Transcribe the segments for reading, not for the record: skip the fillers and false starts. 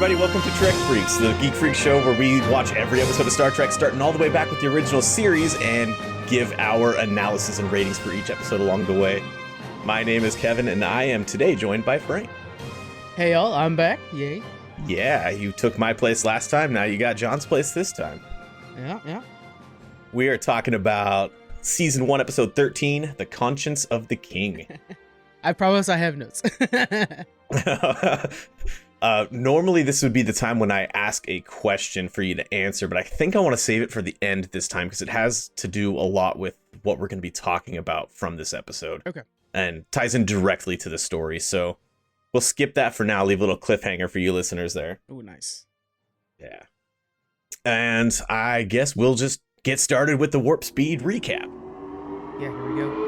everybody, welcome to Trek Freaks, the Geek Freak show where we watch every episode of Star Trek, starting all the way back with the original series, and give our analysis and ratings for each episode along the way. My name is Kevin, and I am today joined by Frank. Hey y'all, I'm back. Yay. Yeah, you took my place last time, now you got John's place this time. Yeah. We are talking about Season 1, Episode 13, The Conscience of the King. I promise I have notes. Normally this would be the time when I ask a question for you to answer, but I think I want to save it for the end this time because it has to do a lot with what we're going to be talking about from this episode. Okay. And ties in directly to the story, so we'll skip that for now, leave a little cliffhanger for you listeners there. Oh, nice. Yeah. And I guess we'll just get started with the warp speed recap. Yeah, here we go.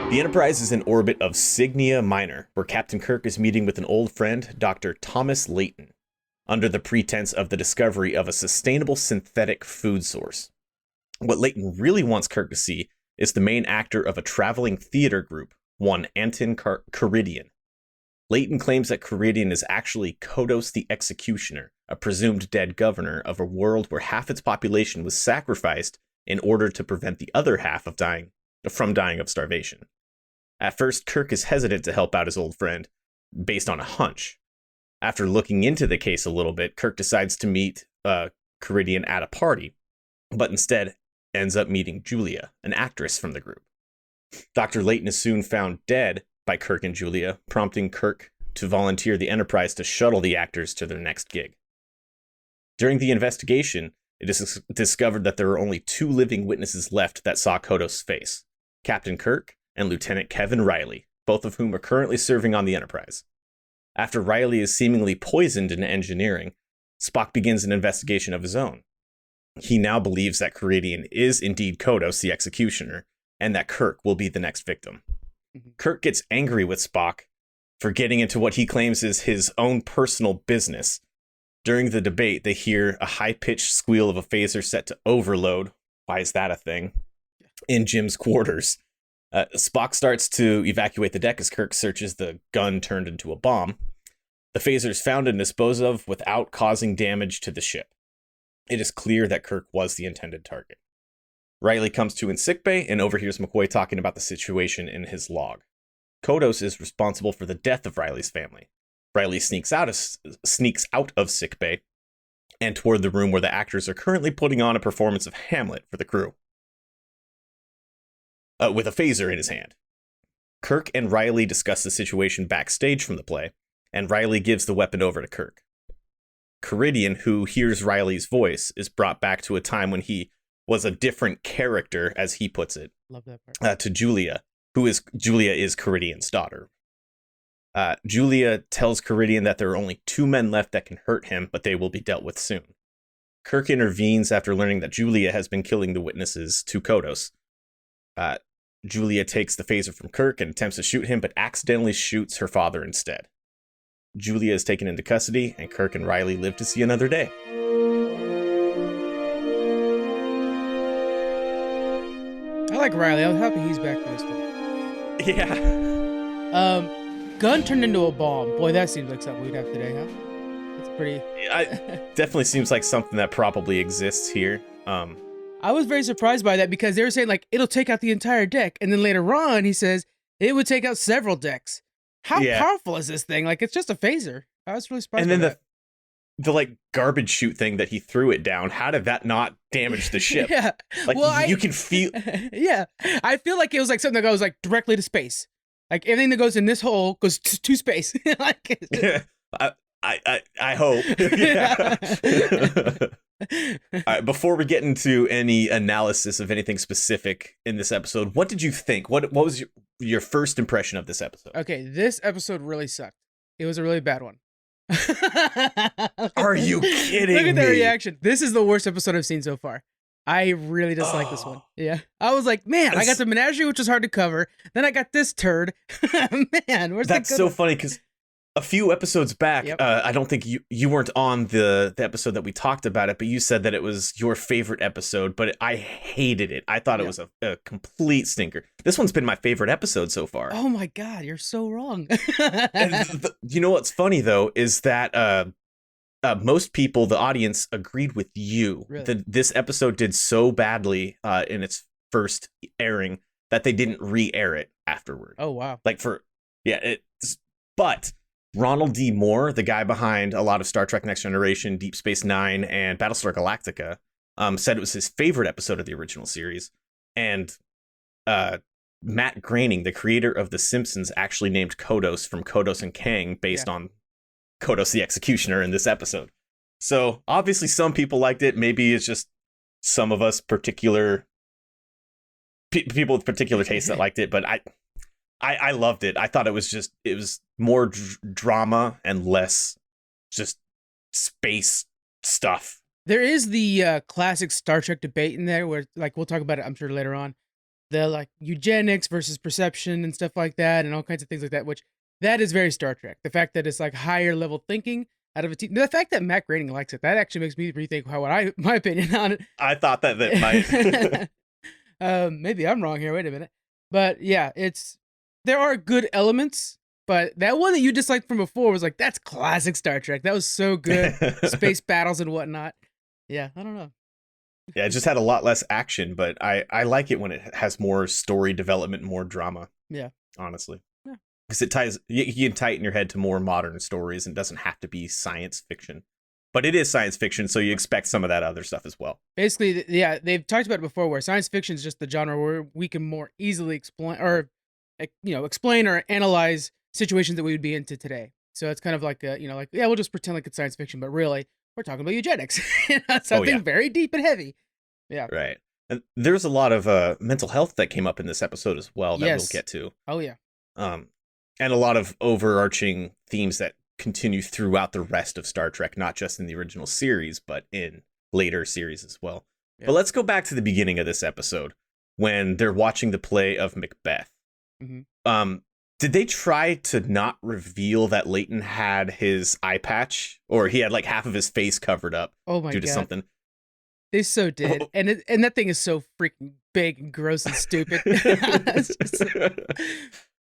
The Enterprise is in orbit of Signia Minor, where Captain Kirk is meeting with an old friend, Dr. Thomas Layton, under the pretense of the discovery of a sustainable synthetic food source. What Layton really wants Kirk to see is the main actor of a traveling theater group, one Anton Caridian. Layton claims that Caridian is actually Kodos the Executioner, a presumed dead governor of a world where half its population was sacrificed in order to prevent the other half from dying of starvation. At first, Kirk is hesitant to help out his old friend, based on a hunch. After looking into the case a little bit, Kirk decides to meet Caridian at a party, but instead ends up meeting Julia, an actress from the group. Dr. Layton is soon found dead by Kirk and Julia, prompting Kirk to volunteer the Enterprise to shuttle the actors to their next gig. During the investigation, it is discovered that there are only two living witnesses left that saw Kodos' face, Captain Kirk and Lieutenant Kevin Riley, both of whom are currently serving on the Enterprise. After Riley is seemingly poisoned in engineering, Spock begins an investigation of his own. He now believes that Caridian is indeed Kodos the Executioner, and that Kirk will be the next victim. Kirk gets angry with Spock for getting into what he claims is his own personal business. During the debate, they hear a high-pitched squeal of a phaser set to overload. Why is that a thing? In Jim's quarters. Spock starts to evacuate the deck as Kirk searches the gun turned into a bomb. The phaser is found and disposed of without causing damage to the ship. It is clear that Kirk was the intended target. Riley comes to in sickbay and overhears McCoy talking about the situation in his log. Kodos is responsible for the death of Riley's family. Riley sneaks out of sickbay and toward the room where the actors are currently putting on a performance of Hamlet for the crew. With a phaser in his hand. Kirk and Riley discuss the situation backstage from the play, and Riley gives the weapon over to Kirk. Caridian, who hears Riley's voice, is brought back to a time when he was a different character, as he puts it. Love that part. To Julia, Julia is Caridian's daughter. Julia tells Caridian that there are only two men left that can hurt him, but they will be dealt with soon. Kirk intervenes after learning that Julia has been killing the witnesses to Kodos. Julia takes the phaser from Kirk and attempts to shoot him, but accidentally shoots her father instead. Julia is taken into custody, and Kirk and Riley live to see another day. I like Riley. I'm happy he's back for this one. Yeah. Gun turned into a bomb. Boy, that seems like something we'd have today, huh? It's pretty... Definitely seems like something that probably exists here. I was very surprised by that because they were saying, like, it'll take out the entire deck. And then later on, he says it would take out several decks. How powerful is this thing? Like, it's just a phaser. I was really surprised. And then the like garbage chute thing that he threw it down, how did that not damage the ship? Yeah. Like, well, you can feel... Yeah. I feel like it was like something that goes like directly to space. Like everything that goes in this hole goes to space. Like, yeah. I hope. Yeah. All right, before we get into any analysis of anything specific in this episode, what did you think? What was your first impression of this episode? Okay, this episode really sucked. It was a really bad one. Are you kidding me? Look at the reaction. This is the worst episode I've seen so far. I really dislike this one. Yeah. I was like, man, I got the menagerie, which was hard to cover. Then I got this turd. Man, where's That's so funny because a few episodes back, Yep. I don't think you weren't on the episode that we talked about it, but you said that it was your favorite episode, but I hated it. I thought it was a complete stinker. This one's been my favorite episode so far. Oh my God, you're so wrong. You know what's funny though is that most people, the audience, agreed with you. Really? This episode did so badly in its first airing that they didn't re-air it afterward. Oh wow. But Ronald D. Moore, the guy behind a lot of Star Trek Next Generation, Deep Space Nine, and Battlestar Galactica, said it was his favorite episode of the original series. And Matt Groening, the creator of The Simpsons, actually named Kodos from Kodos and Kang based on Kodos the Executioner in this episode. So obviously some people liked it. Maybe it's just some of us particular people with particular tastes that liked it, but I loved it. I thought it was more drama and less just space stuff. There is the classic Star Trek debate in there where, like, we'll talk about it, I'm sure, later on. The, like, eugenics versus perception and stuff like that and all kinds of things like that, which that is very Star Trek. The fact that it's, like, higher level thinking out of a team. The fact that Matt Groening likes it, that actually makes me rethink my opinion on it. I thought that might. Maybe I'm wrong here. Wait a minute. But, yeah, there are good elements, but that one that you disliked from before was like, that's classic Star Trek. That was so good. Space battles and whatnot. Yeah, I don't know. Yeah, it just had a lot less action, but I like it when it has more story development, more drama. Yeah. Honestly. Yeah. Because it ties, you can tighten your head to more modern stories and it doesn't have to be science fiction. But it is science fiction, so you expect some of that other stuff as well. Basically, yeah, they've talked about it before where science fiction is just the genre where we can more easily explain or analyze situations that we would be into today. So it's kind of like, we'll just pretend like it's science fiction, but really, we're talking about eugenics. Something very deep and heavy. Yeah. Right. And there's a lot of mental health that came up in this episode as well that we'll get to. Oh, yeah. And a lot of overarching themes that continue throughout the rest of Star Trek, not just in the original series, but in later series as well. Yeah. But let's go back to the beginning of this episode when they're watching the play of Macbeth. Mm-hmm. Did they try to not reveal that Leighton had his eye patch, or he had like half of his face covered up due to something? They so did, and that thing is so freaking big and gross and stupid.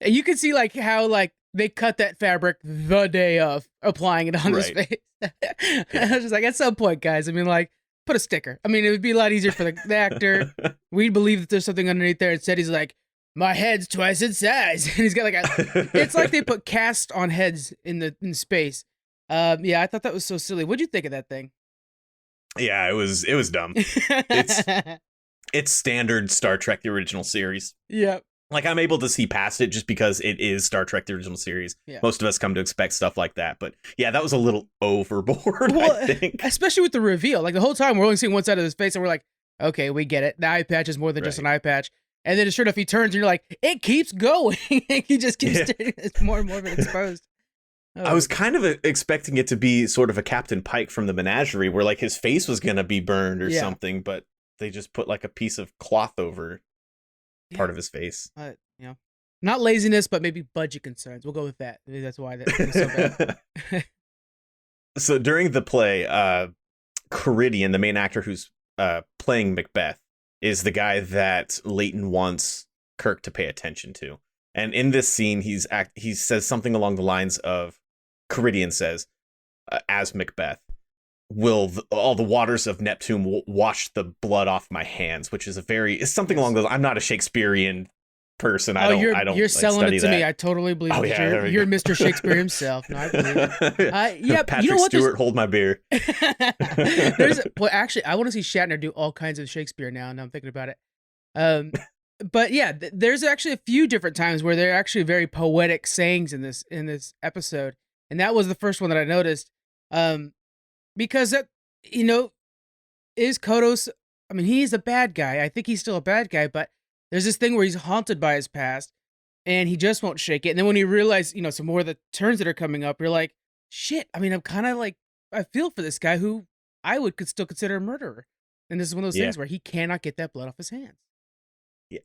And you can see like how like they cut that fabric the day of applying it on his face. I was just like, at some point, guys, I mean, like, put a sticker. I mean, it would be a lot easier for the actor. We'd believe that there's something underneath there. Instead, he's like, my head's twice its size. And he's got like it's like they put cast on heads in space. Yeah, I thought that was so silly. What'd you think of that thing? Yeah, it was dumb. It's standard Star Trek, the original series. Yeah. Like, I'm able to see past it just because it is Star Trek, the original series. Yeah. Most of us come to expect stuff like that. But yeah, that was a little overboard, I think. Especially with the reveal. Like, the whole time we're only seeing one side of his face and we're like, okay, we get it. The eye patch is more than just an eye patch. And then sure enough, he turns and you're like, it keeps going. He just keeps it's more and more of it exposed. I was kind of expecting it to be sort of a Captain Pike from the Menagerie where like his face was going to be burned or something, but they just put like a piece of cloth over part of his face. Not laziness, but maybe budget concerns. We'll go with that. Maybe that's why that was so bad. So during the play, Caridian, the main actor who's playing Macbeth, is the guy that Leighton wants Kirk to pay attention to. And in this scene, he says something along the lines of, Caridian says, as Macbeth, all the waters of Neptune wash the blood off my hands, which is it's something along those. I'm not a Shakespearean person. You're selling it to that. me. I totally believe it. You're Mr. Shakespeare himself. No, I believe it. Yeah, Patrick Stewart, hold my beer. Actually, I want to see Shatner do all kinds of Shakespeare now. Now I'm thinking about it. But yeah, there's actually a few different times where there are actually very poetic sayings in this episode, and that was the first one that I noticed. Because that, is Kodos. I mean, he's a bad guy. I think he's still a bad guy, but there's this thing where he's haunted by his past, and he just won't shake it. And then when you realize, some more of the turns that are coming up, you're like, shit. I mean, I'm kind of like, I feel for this guy who I could still consider a murderer. And this is one of those things where he cannot get that blood off his hands.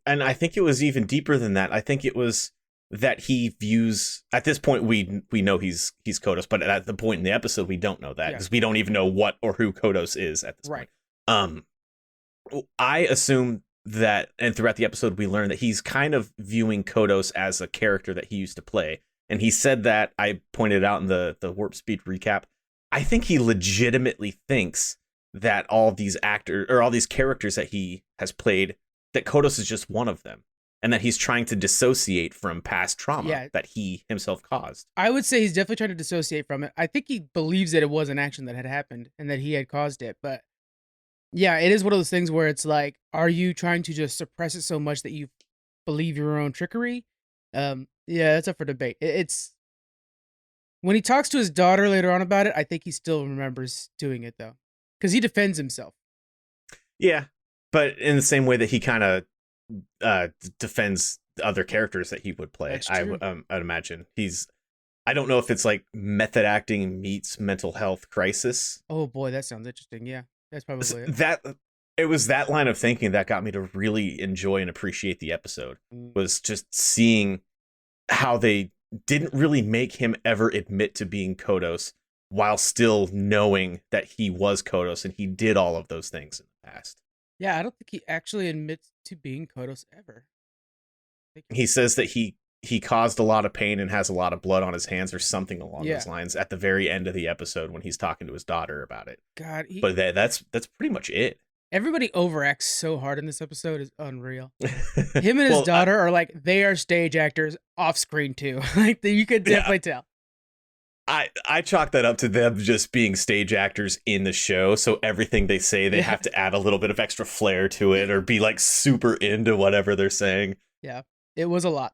And I think it was even deeper than that. I think it was that he views at this point. We know he's Kodos, but at the point in the episode we don't know that because we don't even know what or who Kodos is at this point. I assume that, and throughout the episode we learn that he's kind of viewing Kodos as a character that he used to play, and he said that, I pointed out in the Warp Speed recap, I think he legitimately thinks that all these actors or all these characters that he has played, that Kodos is just one of them, and that he's trying to dissociate from past trauma that he himself caused. I would say he's definitely trying to dissociate from it. I think he believes that it was an action that had happened and that he had caused it. But yeah, it is one of those things where it's like, are you trying to just suppress it so much that you believe your own trickery? Yeah, that's up for debate. It's when he talks to his daughter later on about it, I think he still remembers doing it though, because he defends himself. Yeah, but in the same way that he kind of defends the other characters that he would play. I'd imagine I don't know if it's like method acting meets mental health crisis. Oh boy, that sounds interesting. Yeah, that's probably it. It was that line of thinking that got me to really enjoy and appreciate the episode. Was just seeing how they didn't really make him ever admit to being Kodos while still knowing that he was Kodos and he did all of those things in the past. Yeah, I don't think he actually admits to being Kodos ever. He says that he caused a lot of pain and has a lot of blood on his hands or something along those lines at the very end of the episode when he's talking to his daughter about it. God, but that's pretty much it. Everybody overacts so hard in this episode is unreal. Him and his daughter are like, they are stage actors off screen too. Like you could definitely tell. I chalk that up to them just being stage actors in the show. So everything they say, they have to add a little bit of extra flair to it or be like super into whatever they're saying. Yeah, it was a lot.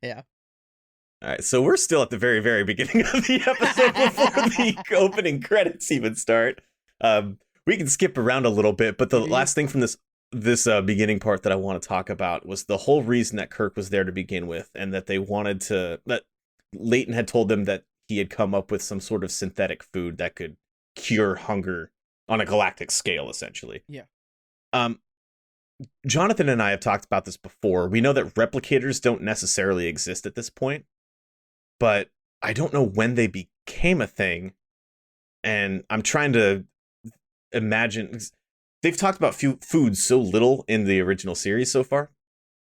Yeah. All right, so we're still at the very, very beginning of the episode before the opening credits even start. We can skip around a little bit, but the last thing from this beginning part that I want to talk about was the whole reason that Kirk was there to begin with, and that that Leighton had told them that he had come up with some sort of synthetic food that could cure hunger on a galactic scale, essentially. Yeah. Jonathan and I have talked about this before. We know that replicators don't necessarily exist at this point, but I don't know when they became a thing, and I'm trying to imagine. They've talked about food so little in the original series so far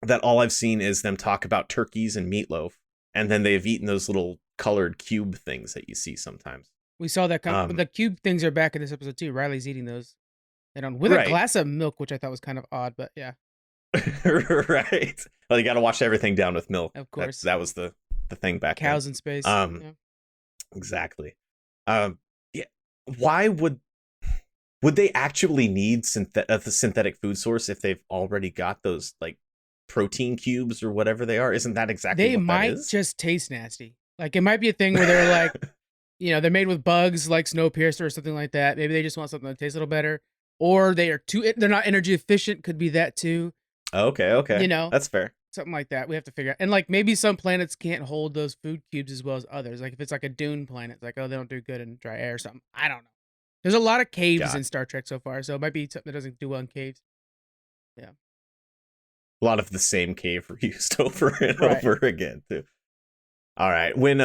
that all I've seen is them talk about turkeys and meatloaf, and then they've eaten those little colored cube things that you see sometimes. We saw that the cube things are back in this episode too. Riley's eating those, and with a glass of milk, which I thought was kind of odd, but yeah. Right. Well, you got to wash everything down with milk. Of course, that was the thing back then. Cows in space. Exactly. Yeah. Why would they actually need the synthetic food source if they've already got those like protein cubes or whatever they are? Isn't that exactly what that is? They might just taste nasty. Like it might be a thing where they're like, they're made with bugs like Snowpiercer or something like that. Maybe they just want something that tastes a little better, or they're not energy efficient. Could be that too. Okay. That's fair. Something like that. We have to figure out. And like maybe some planets can't hold those food cubes as well as others. Like if it's like a dune planet, it's like, oh, they don't do good in dry air or something. I don't know. There's a lot of caves in Star Trek so far, so it might be something that doesn't do well in caves. Yeah. A lot of the same cave reused over and over again, too. All right. When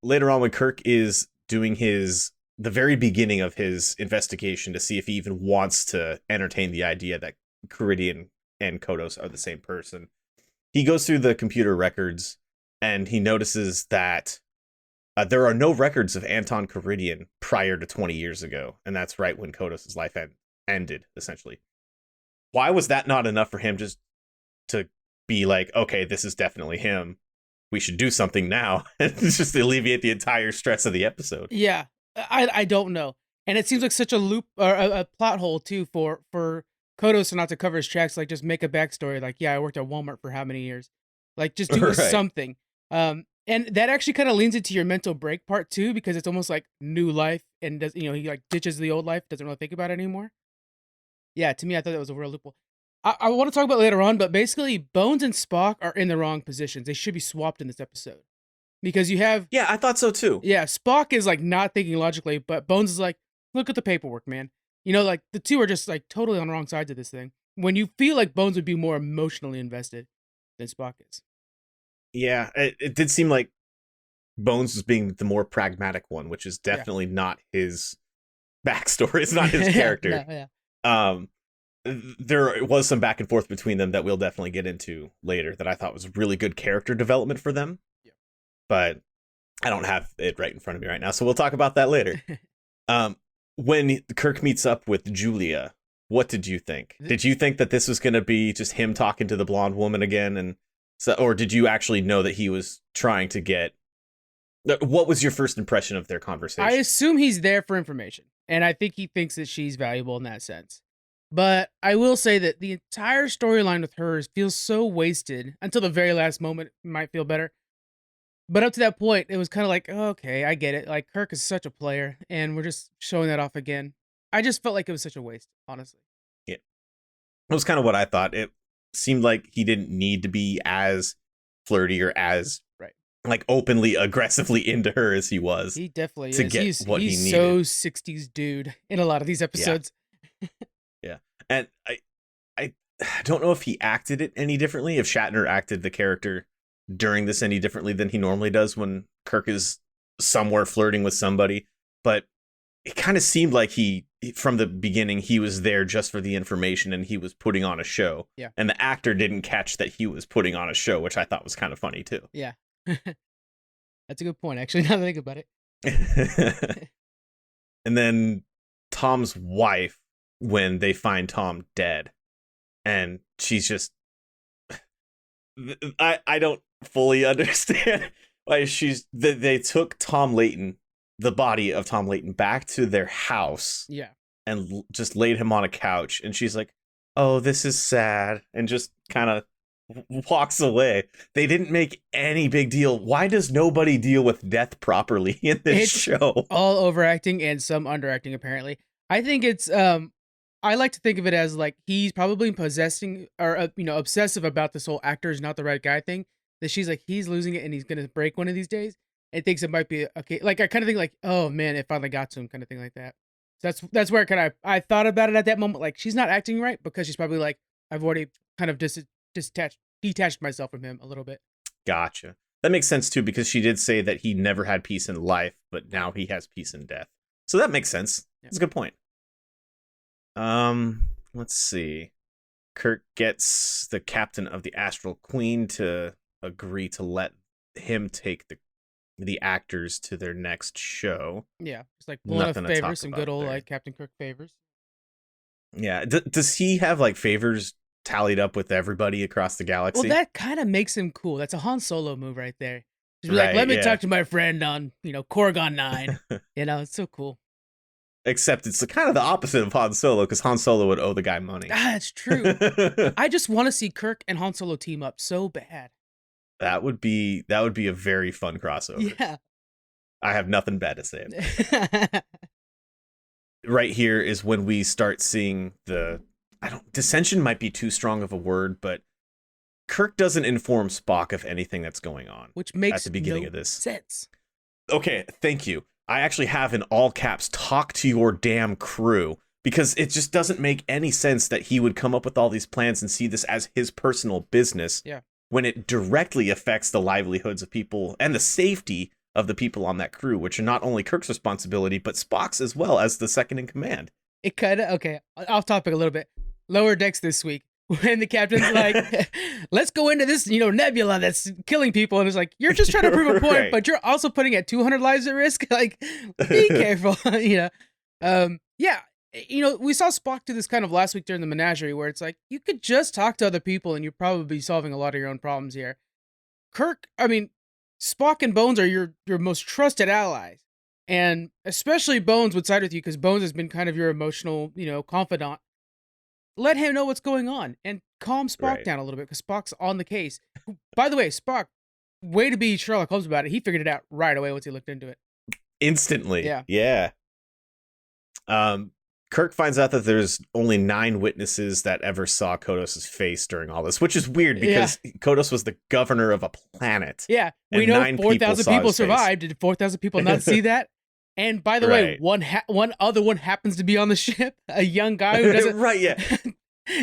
later on, when Kirk is doing the very beginning of his investigation to see if he even wants to entertain the idea that Caridian and Kodos are the same person, he goes through the computer records and he notices that there are no records of Anton Caridian prior to 20 years ago. And that's right when Kodos' life ended, essentially. Why was that not enough for him just to be like, okay, this is definitely him. We should do something now and just alleviate the entire stress of the episode. Yeah, I don't know. And it seems like such a loop or a plot hole, too, for Kodos not to cover his tracks, like just make a backstory. Like, yeah, I worked at Walmart for how many years? Like, just do something. And that actually kind of leans into your mental break part too, because it's almost like new life and does, he like ditches the old life, doesn't really think about it anymore. Yeah, to me, I thought that was a real loophole. I want to talk about it later on, but basically Bones and Spock are in the wrong positions. They should be swapped in this episode because you have. Yeah, I thought so too. Yeah, Spock is like not thinking logically, but Bones is like, look at the paperwork, man. Like the two are just like totally on the wrong sides of this thing. When you feel like Bones would be more emotionally invested than Spock is. Yeah, it did seem like Bones was being the more pragmatic one, which is definitely not his backstory. It's not his character. No, yeah. Um, there was some back and forth between them that we'll definitely get into later that I thought was really good character development for them. Yeah. But I don't have it right in front of me right now, so we'll talk about that later. When Kirk meets up with Julia, what did you think? Did you think that this was going to be just him talking to the blonde woman again, and so, or did you actually know that he was trying to get? What was your first impression of their conversation? I assume he's there for information, and I think he thinks that she's valuable in that sense. But I will say that the entire storyline with her feels so wasted until the very last moment. It might feel better. But up to that point, it was kind of like, oh, okay, I get it. Like, Kirk is such a player, and we're just showing that off again. I just felt like it was such a waste, honestly. Yeah. It was kind of what I thought. It seemed like he didn't need to be as flirty or as like openly aggressively into her as he was. He definitely to is. Get he's what he needed. So 60s dude in a lot of these episodes. Yeah. And I don't know if he acted it any differently, if Shatner acted the character during this any differently than he normally does when Kirk is somewhere flirting with somebody, but it kind of seemed like he, from the beginning, he was there just for the information and he was putting on a show. Yeah. And the actor didn't catch that he was putting on a show, which I thought was kind of funny too. Yeah. That's a good point, actually, now that I think about it. And then Tom's wife, when they find Tom dead, and she's just, I don't fully understand why they took Tom Layton, the body of Tom Layton, back to their house. Yeah. And just laid him on a couch, and she's like, oh, this is sad, and just kind of walks away. They didn't make any big deal. Why does nobody deal with death properly in this show? All overacting and some underacting, apparently. I think it's I like to think of it as like he's probably possessing or obsessive about this whole actor's not the right guy thing, that she's like, he's losing it and he's gonna break one of these days, and thinks it might be okay. Like, I kind of think like, oh man, it finally got to him, kind of thing like that. So that's where kind of I thought about it at that moment. Like, she's not acting right because she's probably like, I've already kind of detached myself from him a little bit. Gotcha. That makes sense too, because she did say that he never had peace in life, but now he has peace in death. So that makes sense. That's a good point. Let's see. Kirk gets the captain of the Astral Queen to agree to let him take the actors to their next show. Yeah, it's like pulling up favors, some good old like Captain Kirk favors. Yeah, does he have like favors tallied up with everybody across the galaxy? Well, that kind of makes him cool. That's a Han Solo move right there. Just be like, let me talk to my friend on, Corgon 9. It's so cool. Except it's kind of the opposite of Han Solo, because Han Solo would owe the guy money. That's true. I just want to see Kirk and Han Solo team up so bad. That would be a very fun crossover. Yeah. I have nothing bad to say about it. Right here is when we start seeing dissension might be too strong of a word, but Kirk doesn't inform Spock of anything that's going on. Which makes at the beginning of this sense. Okay, thank you. I actually have in all caps, talk to your damn crew, because it just doesn't make any sense that he would come up with all these plans and see this as his personal business. Yeah. When it directly affects the livelihoods of people and the safety of the people on that crew, which are not only Kirk's responsibility, but Spock's as well as the second in command. It kind of, okay, off topic a little bit. Lower Decks this week, when the captain's like, let's go into this, nebula that's killing people. And it's like, you're just trying to prove a point, right, but you're also putting at 200 lives at risk. Like, be careful, Yeah. We saw Spock do this kind of last week during the menagerie, where it's like, you could just talk to other people and you're probably be solving a lot of your own problems here. Spock and Bones are your most trusted allies. And especially Bones would side with you because Bones has been kind of your emotional, confidant. Let him know what's going on and calm Spock down a little bit, because Spock's on the case. By the way, Spock, way to be Sherlock Holmes about it. He figured it out right away once he looked into it. Instantly. Yeah. Kirk finds out that there's only 9 witnesses that ever saw Kodos' face during all this, which is weird because Kodos was the governor of a planet. Yeah, we know 4,000 people survived. Did 4,000 people not see that? And by the way, one other one happens to be on the ship, a young guy who doesn't... Right, yeah.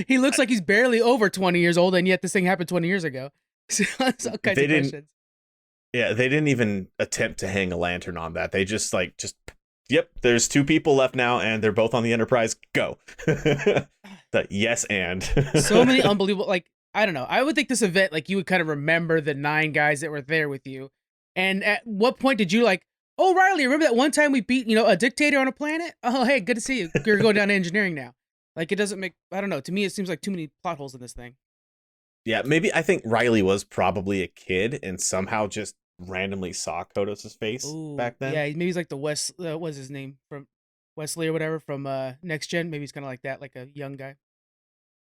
He looks like he's barely over 20 years old, and yet this thing happened 20 years ago. So it's all kinds They of didn't. questions. Yeah, they didn't even attempt to hang a lantern on that. They just yep, there's 2 people left now, and they're both on the Enterprise. Go. The yes and. So many unbelievable, like, I don't know. I would think this event, like, you would kind of remember the 9 guys that were there with you. And at what point did you like, oh, Riley, remember that one time we beat, a dictator on a planet? Oh, hey, good to see you. You're going down to engineering now. Like, it doesn't make, I don't know. To me, it seems like too many plot holes in this thing. Yeah, maybe I think Riley was probably a kid and somehow just randomly saw Kodos' face back then. Yeah, maybe he's like the what's his name? From Wesley or whatever from Next Gen. Maybe he's kind of like that, like a young guy.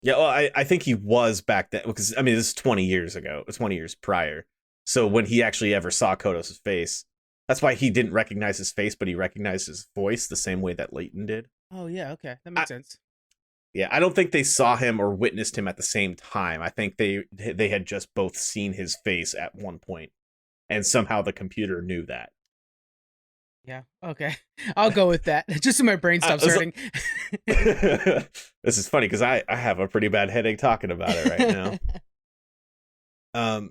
Yeah, well, I think he was back then because I mean this is 20 years ago, 20 years prior. So when he actually ever saw Kodos' face, that's why he didn't recognize his face, but he recognized his voice the same way that Leighton did. Oh yeah, okay, that makes sense. Yeah, I don't think they saw him or witnessed him at the same time. I think they had just both seen his face at one point, and somehow the computer knew that. Yeah, okay, I'll go with that. Just so my brain stops hurting. This is funny because I have a pretty bad headache talking about it right now.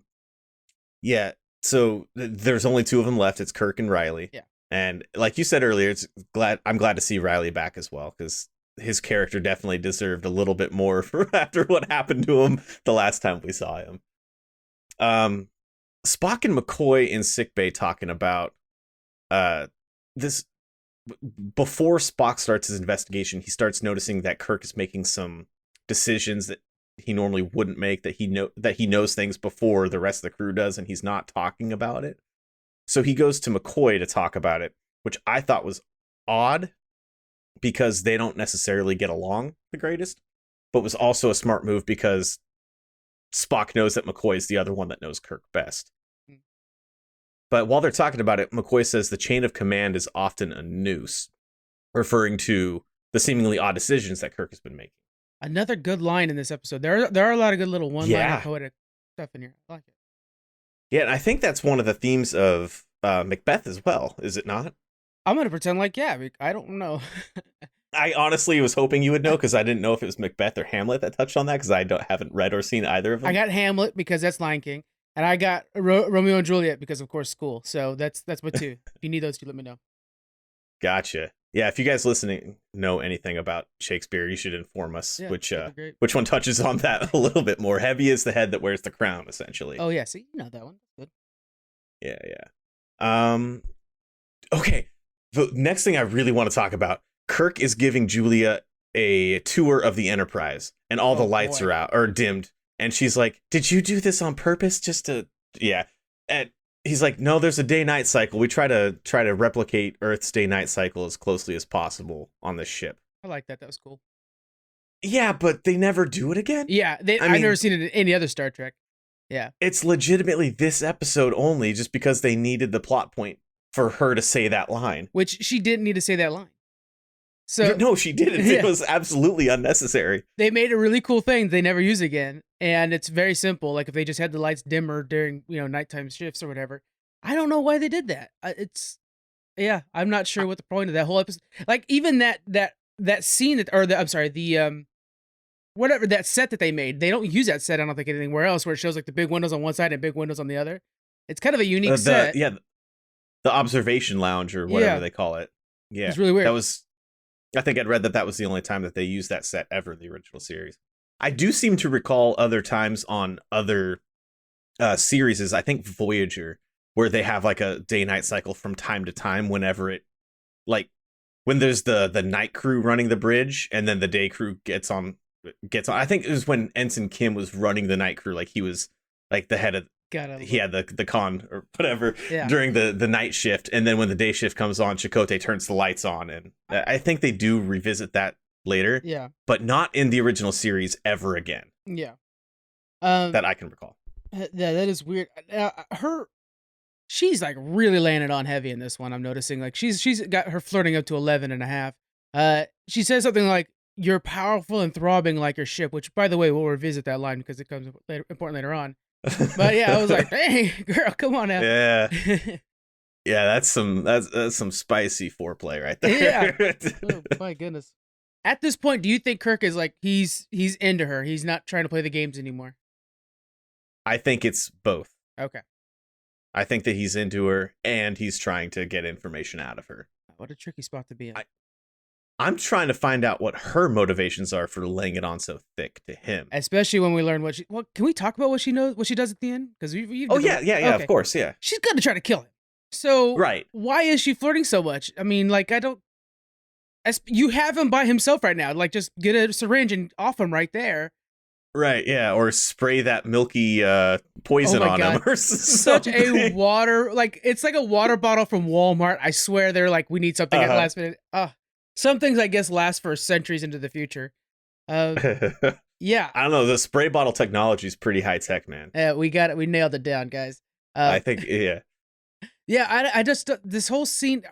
Yeah. So there's only 2 of them left. It's Kirk and Riley. Yeah. And like you said earlier, I'm glad to see Riley back as well because his character definitely deserved a little bit more for after what happened to him the last time we saw him. Spock and McCoy in sickbay talking about this. Before Spock starts his investigation, he starts noticing that Kirk is making some decisions that he normally wouldn't make, that he knows things before the rest of the crew does, and he's not talking about it. So he goes to McCoy to talk about it, which I thought was odd because they don't necessarily get along the greatest, but was also a smart move because Spock knows that McCoy is the other one that knows Kirk best. But while they're talking about it, McCoy says the chain of command is often a noose, referring to the seemingly odd decisions that Kirk has been making. Another good line in this episode. There are a lot of good little one-liner poetic stuff in here. I like it. Yeah, and I think that's one of the themes of Macbeth as well, is it not? I'm going to pretend like, yeah, I don't know. I honestly was hoping you would know because I didn't know if it was Macbeth or Hamlet that touched on that because I haven't read or seen either of them. I got Hamlet because that's Lion King. And I got Romeo and Juliet because, of course, school. So that's my 2. If you need those 2, let me know. Gotcha. Yeah, if you guys listening know anything about Shakespeare, you should inform us which one touches on that a little bit more. Heavy is the head that wears the crown, essentially. Oh, yeah. See, you know that one. Good. Yeah. Okay. The next thing I really want to talk about, Kirk is giving Julia a tour of the Enterprise, and all the lights are out or dimmed. And she's like, did you do this on purpose just to... Yeah. And he's like, no, there's a day-night cycle. We try to replicate Earth's day-night cycle as closely as possible on this ship. I like that. That was cool. Yeah, but they never do it again? Yeah, I've never seen it in any other Star Trek. Yeah. It's legitimately this episode only just because they needed the plot point for her to say that line. Which she didn't need to say that line. So no, she didn't. Yeah. It was absolutely unnecessary. They made a really cool thing they never use again, and it's very simple. Like if they just had the lights dimmer during nighttime shifts or whatever. I don't know why they did that. I'm not sure what the point of that whole episode. Like even that scene that whatever that set that they made. They don't use that set. I don't think anywhere else where it shows like the big windows on one side and big windows on the other. It's kind of a unique set. Yeah, the observation lounge or whatever they call it. Yeah, it's really weird. I think I'd read that was the only time that they used that set ever in the original series. I do seem to recall other times on other series, I think Voyager, where they have like a day-night cycle from time to time whenever it, like, when there's the night crew running the bridge and then the day crew gets on. I think it was when Ensign Kim was running the night crew, like he was like the head of... he had the con or whatever during the night shift, and then when the day shift comes on, Chakotay turns the lights on, and I think they do revisit that later. Yeah, but not in the original series ever again. Yeah, that I can recall. Yeah, that is weird. She's like really laying it on heavy in this one. I'm noticing like she's got her flirting up to 11.5. She says something like, "You're powerful and throbbing like your ship," which, by the way, we'll revisit that line because it comes important later on. But yeah, I was like, "Hey, girl, come on now." Yeah, yeah, that's some spicy foreplay right there. Yeah. Oh my goodness. At this point, do you think Kirk is like he's into her? He's not trying to play the games anymore. I think it's both. Okay. I think that he's into her and he's trying to get information out of her. What a tricky spot to be in. I'm trying to find out what her motivations are for laying it on so thick to him. Especially when we learn what she. Well, can we talk about what she knows? What she does at the end? Because we. Oh yeah, of course, yeah. She's gonna try to kill him. So right. Why is she flirting so much? I mean, like I don't. You have him by himself right now. Like just get a syringe and off him right there. Right, yeah, or spray that milky poison on him or such a water, like it's like a water bottle from Walmart. I swear they're like, we need something at last minute. Some things I guess last for centuries into the future. Yeah. I don't know, the spray bottle technology is pretty high tech, man. Yeah, we got it. We nailed it down, guys. I think, yeah. Yeah, I just, this whole scene,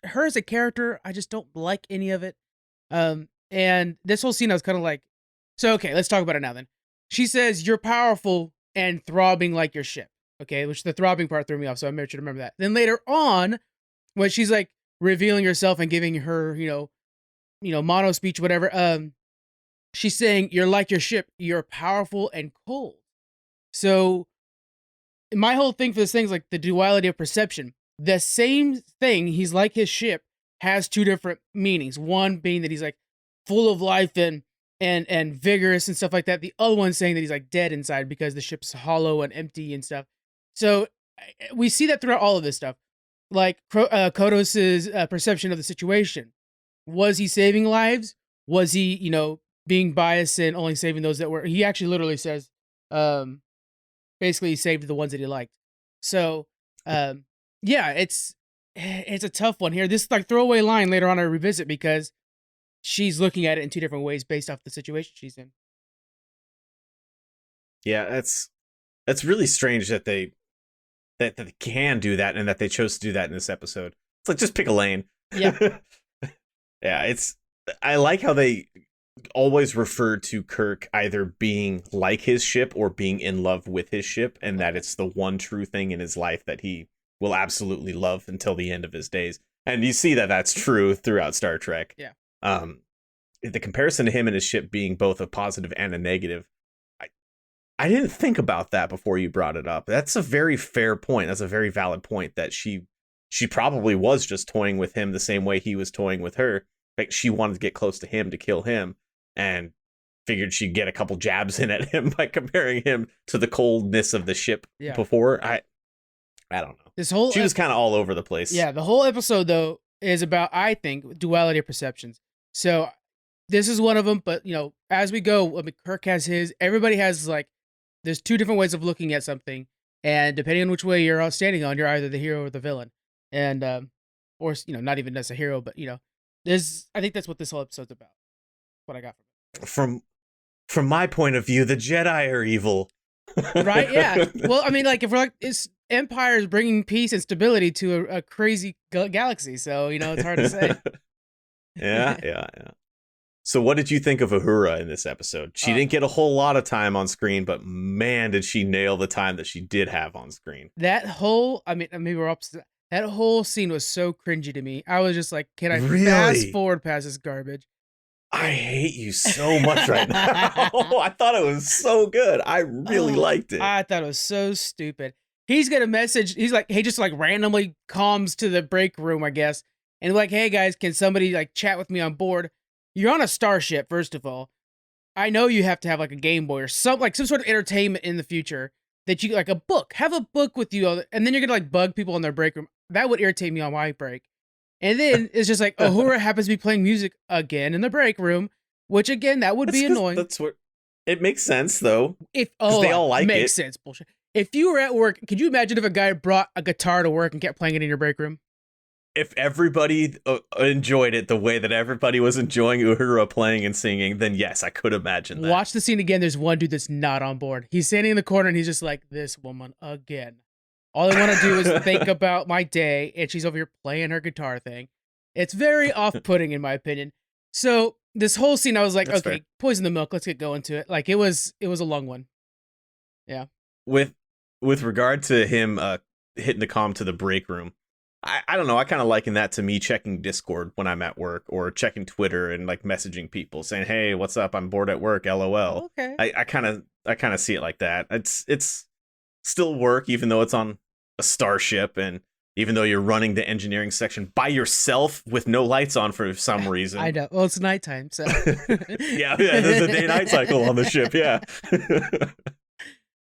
her as a character, I just don't like any of it. And this whole scene, I was kind of like, so, okay, let's talk about it now then. She says, you're powerful and throbbing like your ship. Okay, which the throbbing part threw me off, so I made sure to remember that. Then later on, when she's like revealing herself and giving her, mono speech, whatever, she's saying, you're like your ship, you're powerful and cold. So my whole thing for this thing is like the duality of perception. The same thing, he's like his ship, has two different meanings. One being that he's like full of life and vigorous and stuff like that. The other one saying that he's like dead inside because the ship's hollow and empty and stuff. So we see that throughout all of this stuff. Like Kodos's perception of the situation. Was he saving lives? Was he, being biased and only saving those that were? He actually literally says, basically he saved the ones that he liked. So, yeah, it's a tough one here. This like throwaway line later on I revisit because she's looking at it in two different ways based off the situation she's in. Yeah, that's really strange that they can do that and that they chose to do that in this episode. It's like just pick a lane. Yeah. Yeah, I like how they always refer to Kirk either being like his ship or being in love with his ship, and that it's the one true thing in his life that he will absolutely love until the end of his days. And you see that that's true throughout Star Trek. Yeah. The comparison to him and his ship being both a positive and a negative, I didn't think about that before you brought it up. That's a very fair point. That's a very valid point that she probably was just toying with him the same way he was toying with her. Like she wanted to get close to him to kill him and figured she'd get a couple jabs in at him by comparing him to the coldness of the ship before. I don't know. She was kind of all over the place. Yeah, the whole episode though is about, I think, duality of perceptions. So this is one of them, but as we go, I mean, Kirk has his, everybody has like, there's two different ways of looking at something. And depending on which way you're all standing on, you're either the hero or the villain. And, or, not even as a hero, but, I think that's what this whole episode's about. What I got from it. From my point of view, the Jedi are evil. Right? Yeah. Well, I mean, like, if we're like, Empire is bringing peace and stability to a crazy galaxy. So, it's hard to say. Yeah. So what did you think of Uhura in this episode? She didn't get a whole lot of time on screen, but man, did she nail the time that she did have on screen. That whole, I mean, maybe we're opposite. That whole scene was so cringy to me. I was just like, can I fast forward past this garbage? I hate you so much right now. I thought it was so good. I really liked it. I thought it was so stupid. He's got a message. He's like, he just like randomly comes to the break room, I guess. And like, hey guys, can somebody like chat with me on board? You're on a starship, first of all. I know you have to have like a Game Boy or some sort of entertainment in the future that you like a book. Have a book with you, and then you're gonna like bug people in their break room. That would irritate me on my break. And then it's just like Uhura happens to be playing music again in the break room, which again that would be annoying. That's what it makes sense though. If they all like makes sense, bullshit. If you were at work, could you imagine if a guy brought a guitar to work and kept playing it in your break room? If everybody enjoyed it the way that everybody was enjoying Uhura playing and singing, then yes, I could imagine that. Watch the scene again. There's one dude that's not on board. He's standing in the corner and he's just like, this woman again. All I want to do is think about my day, and she's over here playing her guitar thing. It's very off-putting, in my opinion. So this whole scene, I was like, that's okay, fair. Poison the milk. Let's get going to it. Like it was a long one. Yeah. With regard to him hitting the comm to the break room, I don't know. I kind of liken that to me checking Discord when I'm at work, or checking Twitter and like messaging people saying, "Hey, what's up? I'm bored at work. LOL." Okay. I kind of see it like that. It's still work even though it's on a starship, and even though you're running the engineering section by yourself with no lights on for some reason. I know. Well, it's nighttime, so yeah, there's a day-night cycle on the ship. Yeah.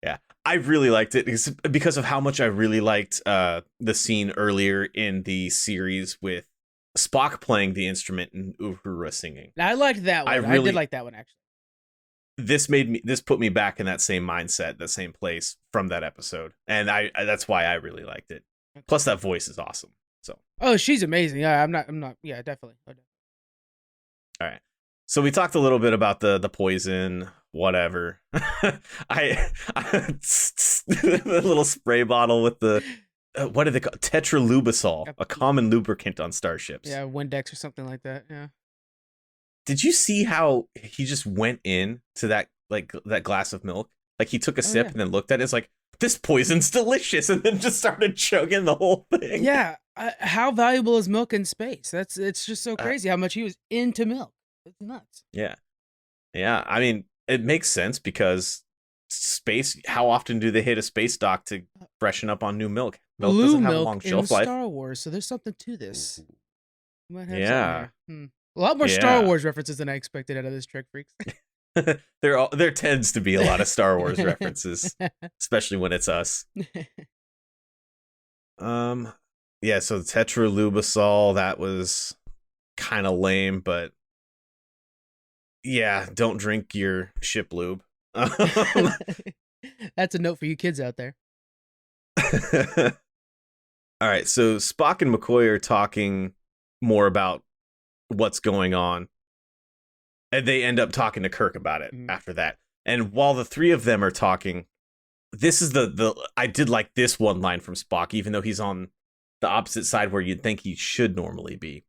Yeah, I really liked it because of how much I really liked the scene earlier in the series with Spock playing the instrument and Uhura singing. I liked that one. I did like that one, actually. This put me back in that same mindset, that same place from that episode, and I that's why I really liked it. Plus, that voice is awesome. So. Oh, she's amazing. Yeah, I'm not. Yeah, definitely. All right. So we talked a little bit about the poison, whatever. I the little spray bottle with the what do they call tetralubisol, a common lubricant on starships. Yeah, Windex or something like that. Yeah. Did you see how he just went in to that glass of milk? Like he took a sip and then looked at it. It's like, this poison's delicious, and then just started chugging the whole thing. Yeah. How valuable is milk in space? It's just so crazy how much he was into milk. It's nuts. Yeah. Yeah. I mean, it makes sense because space, how often do they hit a space dock to freshen up on new milk? Milk Blue doesn't have a milk long shelf in life. Star Wars, so there's something to this. Might have Yeah. A lot more Star Wars references than I expected out of this Trek Freaks. There tends to be a lot of Star Wars references, especially when it's us. Yeah, so tetralubisol, that was kind of lame, but yeah, don't drink your ship lube. That's a note for you kids out there. All right, so Spock and McCoy are talking more about what's going on, and they end up talking to Kirk about it after that. And while the three of them are talking, this is I did like this one line from Spock, even though he's on the opposite side where you'd think he should normally be.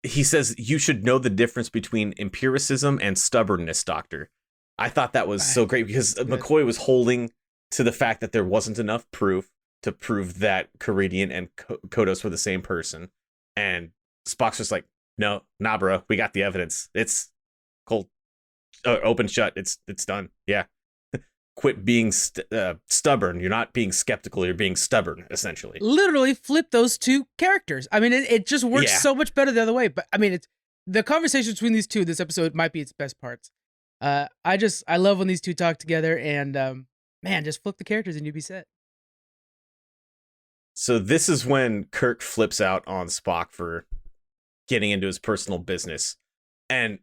He says, "You should know the difference between empiricism and stubbornness, Doctor." I thought that was so great because McCoy was holding to the fact that there wasn't enough proof to prove that Caridian and Kodos were the same person. And Spock's just like, "No, nah, bro, we got the evidence. It's cold, open shut. It's done. Yeah." Quit being stubborn. You're not being skeptical. You're being stubborn, essentially. Literally flip those two characters. I mean, it just works so much better the other way. But I mean, it's the conversation between these two. This episode might be its best parts. I love when these two talk together, and man, just flip the characters and you'd be set. So this is when Kirk flips out on Spock for getting into his personal business, and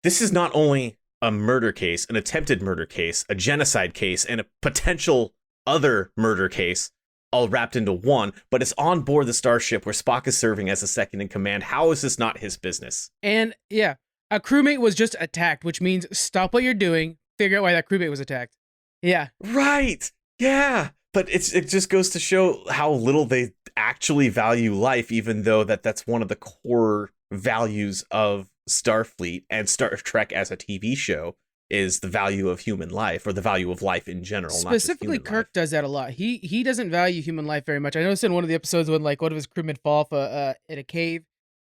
this is not only a murder case, an attempted murder case, a genocide case, and a potential other murder case all wrapped into one, but it's on board the starship where Spock is serving as a second in command. How is this not his business? And yeah, a crewmate was just attacked, which means stop what you're doing, figure out why that crewmate was attacked. Yeah. Right. Yeah. But it just goes to show how little they actually value life, even though that's one of the core values of Starfleet and Star Trek as a TV show is the value of human life, or the value of life in general. Specifically, not just Kirk does that a lot. He doesn't value human life very much. I noticed in one of the episodes when like one of his crewmen fall off in a cave,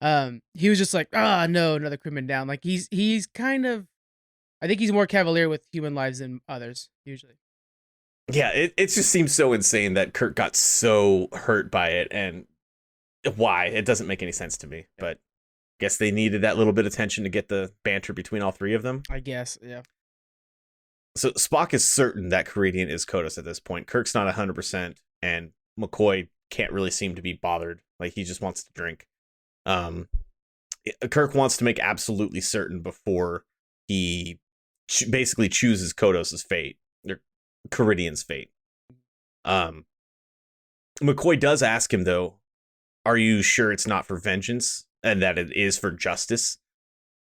he was just like, no, another crewman down. Like he's kind of, I think he's more cavalier with human lives than others usually. Yeah, it just seems so insane that Kirk got so hurt by it, and why it doesn't make any sense to me, but. Guess they needed that little bit of tension to get the banter between all three of them. I guess, yeah. So Spock is certain that Caridian is Kodos at this point. Kirk's not 100%, and McCoy can't really seem to be bothered. Like, he just wants to drink. Kirk wants to make absolutely certain before he basically chooses Kodos' fate, or Caridian's fate. McCoy does ask him, though, are you sure it's not for vengeance? And that it is for justice.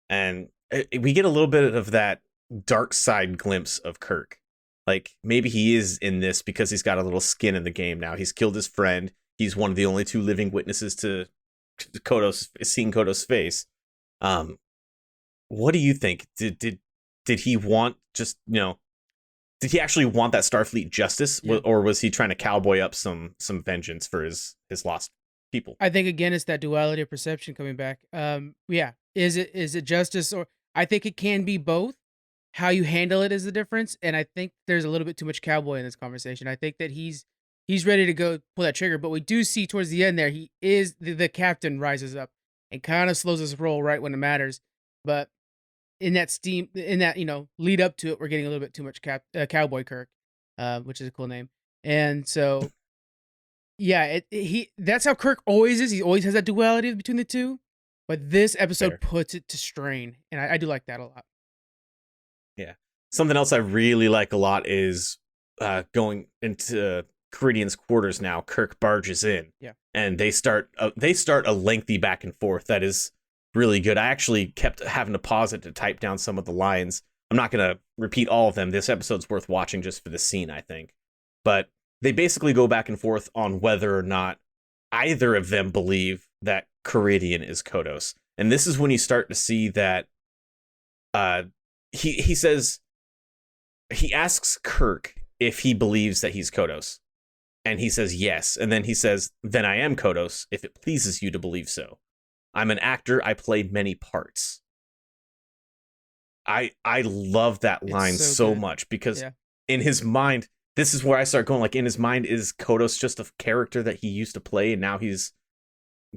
And we get a little bit of that dark side glimpse of Kirk. Like, maybe he is in this because he's got a little skin in the game now. He's killed his friend. He's one of the only two living witnesses to Kodos, seeing Kodos' face. What do you think? Did he want just, did he actually want that Starfleet justice? Yeah. Or was he trying to cowboy up some vengeance for his lost people? I think again it's that duality of perception coming back. Yeah, is it justice, or I think it can be both. how you handle it is the difference. And I think there's a little bit too much cowboy in this conversation. I think that he's ready to go pull that trigger, but we do see towards the end there he is the captain rises up and kind of slows his roll right when it matters. But in that lead up to it, we're getting a little bit too much cowboy Kirk, which is a cool name. And so yeah, that's how Kirk always is. He always has that duality between the two. But this episode Fair. puts it to strain, and I do like that a lot. Yeah. Something else I really like a lot is going into Caridian's quarters now. Kirk barges in. Yeah. And they start a lengthy back and forth that is really good. I actually kept having to pause it to type down some of the lines. I'm not going to repeat all of them. This episode's worth watching just for the scene, I think. But they basically go back and forth on whether or not either of them believe that Caridian is Kodos. And this is when you start to see that he says, he asks Kirk if he believes that he's Kodos. And he says yes. And then he says, then I am Kodos if it pleases you to believe so. I'm an actor. I play many parts. I love that line so much because in his mind, this is where I start going, like, in his mind, is Kodos just a character that he used to play and now he's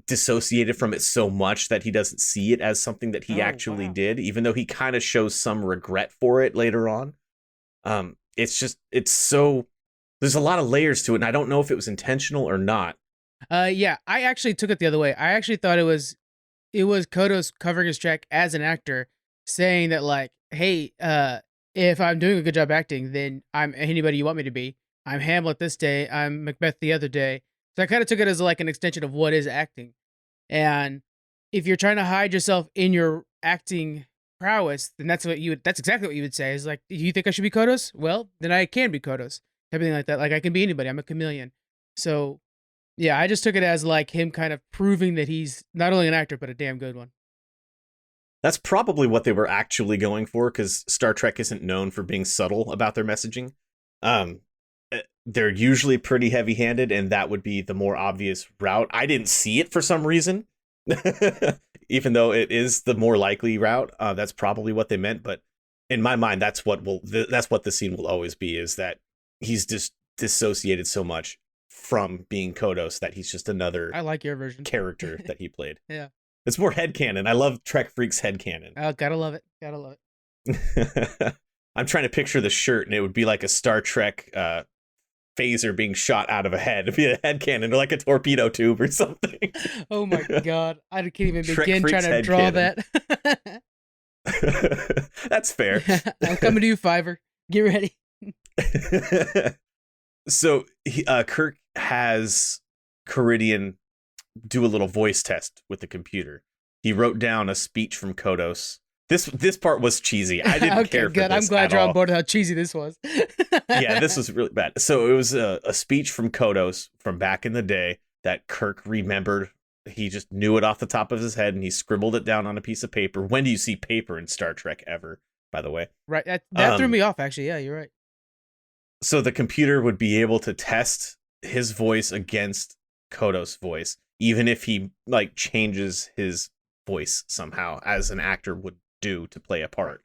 dissociated from it so much that he doesn't see it as something that he actually did, even though he kind of shows some regret for it later on. It's so, there's a lot of layers to it, and I don't know if it was intentional or not. Yeah, I actually took it the other way. I actually thought it was Kodos covering his track as an actor, saying that, like, hey, if I'm doing a good job acting, then I'm anybody you want me to be. I'm Hamlet this day. I'm Macbeth the other day. So I kind of took it as like an extension of what is acting. And if you're trying to hide yourself in your acting prowess, then that's exactly what you would say. Is like, do you think I should be Kodos? Well, then I can be Kodos. Everything like that. Like, I can be anybody. I'm a chameleon. So yeah, I just took it as like him kind of proving that he's not only an actor, but a damn good one. That's probably what they were actually going for, because Star Trek isn't known for being subtle about their messaging. They're usually pretty heavy-handed, and that would be the more obvious route. I didn't see it for some reason, even though it is the more likely route. That's probably what they meant, but in my mind, that's what the scene will always be, is that he's just dissociated so much from being Kodos that he's just another I like your version character that he played. Yeah. It's more headcanon. I love Trek Freaks headcanon. Oh, gotta love it. Gotta love it. I'm trying to picture the shirt, and it would be like a Star Trek phaser being shot out of a head. It'd be a headcanon or like a torpedo tube or something. Oh my god. I can't even begin trying to draw that. That's fair. I'm coming to you, Fiverr. Get ready. So Kirk has Caridian do a little voice test with the computer. He wrote down a speech from Kodos. This part was cheesy. I didn't care for good. this. I'm glad you're on board with how cheesy this was. Yeah, this was really bad. So it was a speech from Kodos from back in the day that Kirk remembered. He just knew it off the top of his head, and he scribbled it down on a piece of paper. When do you see paper in Star Trek ever, by the way? Right. That threw me off, actually. Yeah, you're right. So the computer would be able to test his voice against Kodos' voice, even if he like changes his voice somehow, as an actor would do to play a part.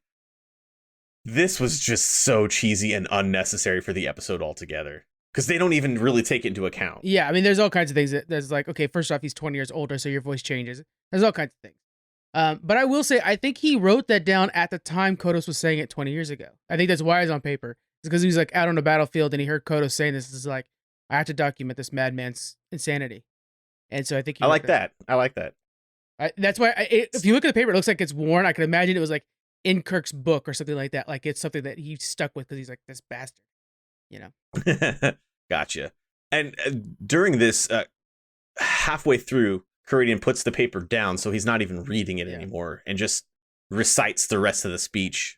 This was just so cheesy and unnecessary for the episode altogether, because they don't even really take it into account. Yeah, I mean, there's all kinds of things that's like, okay, first off, he's 20 years older, so your voice changes. There's all kinds of things. But I will say, I think he wrote that down at the time Kodos was saying it 20 years ago. I think that's why it's on paper. It's because he was like out on the battlefield and he heard Kodos saying this. Is like, I have to document this madman's insanity. And so I think I like that. That's why if you look at the paper, it looks like it's worn. I can imagine it was like in Kirk's book or something like that. Like it's something that he stuck with because he's like, this bastard, you know? Gotcha. And during this, halfway through, Caridian puts the paper down, so he's not even reading it anymore, and just recites the rest of the speech.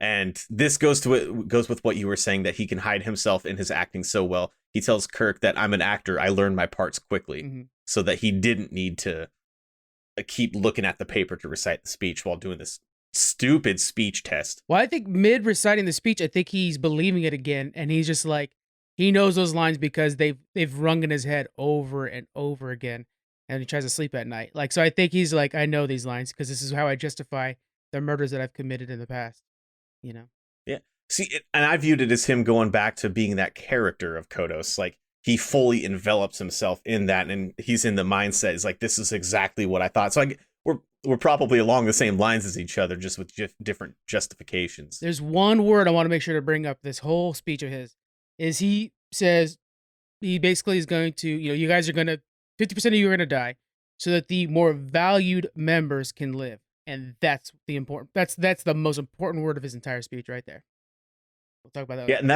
And this goes with what you were saying, that he can hide himself in his acting so well. He tells Kirk that I'm an actor. I learn my parts quickly, so that he didn't need to keep looking at the paper to recite the speech while doing this stupid speech test. Well, I think mid reciting the speech, I think he's believing it again, and he's just like, he knows those lines because they've rung in his head over and over again, and he tries to sleep at night. Like, so I think he's like, I know these lines because this is how I justify the murders that I've committed in the past. you know. Yeah. See, and I viewed it as him going back to being that character of Kodos. Like, he fully envelops himself in that, and he's in the mindset. He's like, this is exactly what I thought. So we're probably along the same lines as each other, just with different justifications. There's one word I want to make sure to bring up this whole speech of his, is he says, he basically is going to, you guys are going to, 50% of you are going to die so that the more valued members can live. And that's the most important word of his entire speech right there. We'll talk about that. Yeah, and